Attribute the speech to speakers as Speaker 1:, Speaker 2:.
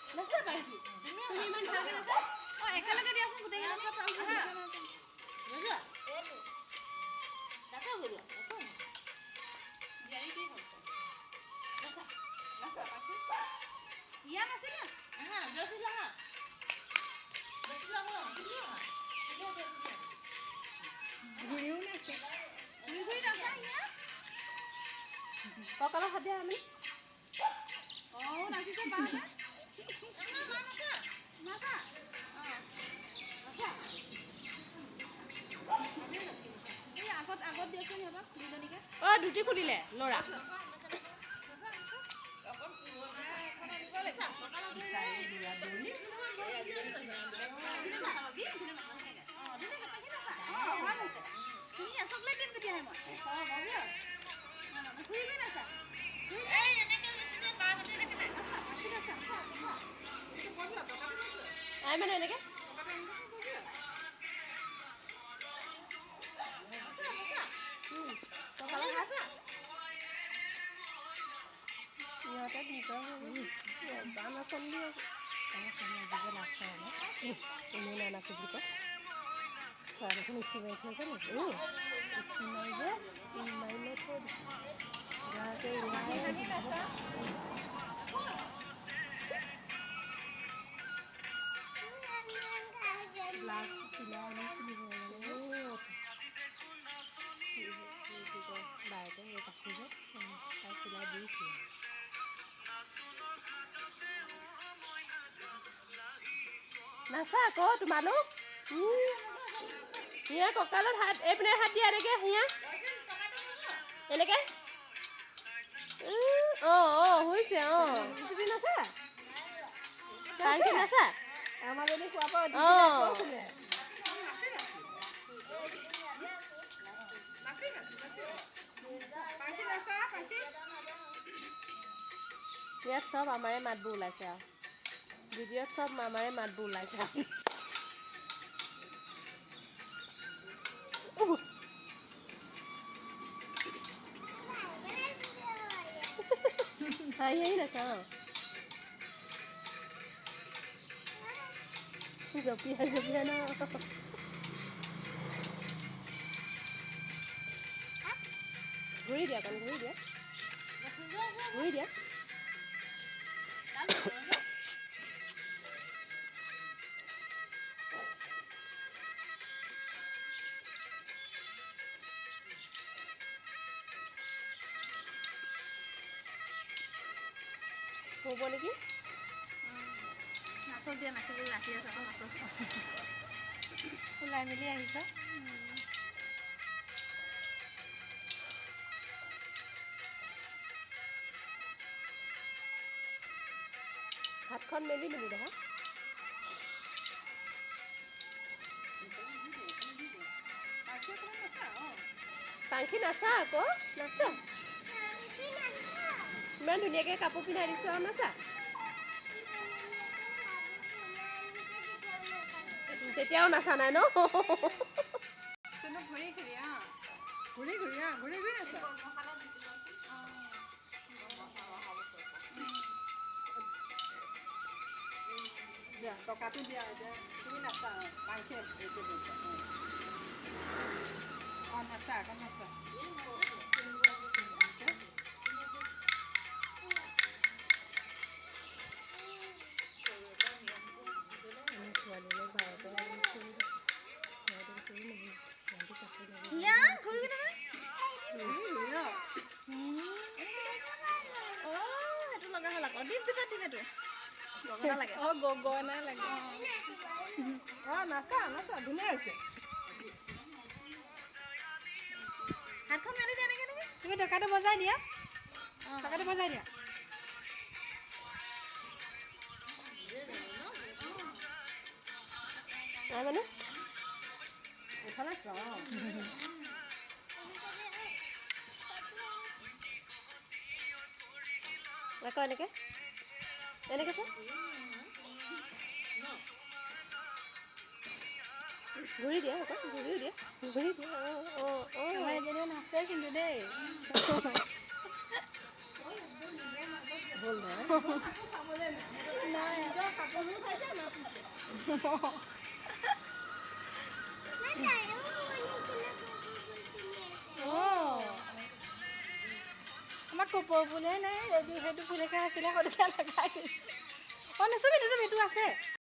Speaker 1: নাচা পাৰি তুমি ইমান ভালকে নাচা একেলগে দিয়াচোন গোটেই নাচা এইটো ডাকা গলো ইয়াৰি কি হ'ল নাচা নাচা পাখি ইয়া নাচে না জলদি লাগা ঘুৰিও নাচে ঘুৰি নাচা ইয়া ককালৰ হাত দিয়া আমি নাচিছে বা না নাচা আগত দিয়কচোন সিহঁতক দুজনীকে দুটি খুলিলে ল'ৰা মানে এনেকে ইহঁতে গান নাচন দি এনেই নানাচে বুলি কয় ছোৱালী দেখোন স্কুল মাৰি থৈছে নেকি স্কুল মাৰি যে মাৰিলে থৈ ব্লাউজ চিলাই আনি খুলিব বাইকে এই কাপোৰ যে তাই চিলাই দিছিলে নাচা আকৌ তোমালোক হিয়া কঁকালত হাত এইপিনে হাত দিয়া এনেকে হিয়া এনেকে হৈছে তুমি নাচা নাচা আমাৰ যদি খোৱা পাওঁ ইয়াত চব আমাৰে মাতবোৰ ওলাইছে আৰু ভিডিঅ'ত চব আমাৰে মাতবোৰ ওলাইছে হাঁহি নাচা জপিয়াই ন ঘূৰি দিয়া কাৰণ ঘূৰি দিয়া হ'ব নেকি নাচক দিয়া নাচিব ৰাখি আছে ওলাই মেলি আহিছে হাতখন মেলি দেখা পাখি নাচা আকৌ নাচা ইমান ধুনীয়াকৈ কাপোৰ পিন্ধাই দিছোঁ আৰু নাচা তেতিয়াও নাচা নাই ন ঘূৰি নাচা টকাটো দিয়া তুমি নাচা পাইছে নাচা আকৌ নাচা লগা হ'ল আকৌ দিম পিছত দিম এইটো গগনা লাগে গগনা লাগে নাচা নাচা ধুনীয়া হৈছে হাতখন মাৰি দিয়া এনেকে তুমি টকাটো বজাই দিয়া মানে এফালে আকৌ এনেকে চা ঘূৰি দিয়া আকৌ ঘূৰি দিয়া নাচে কিন্তু দেই হ'ল
Speaker 2: নাই আমাৰ কপৌ ফুলে নাই সেইটো ফুলকে আছিলে সৰুকে লগাই দিছে। অঁ নুচুবি নুচুবি, এইটো আছে।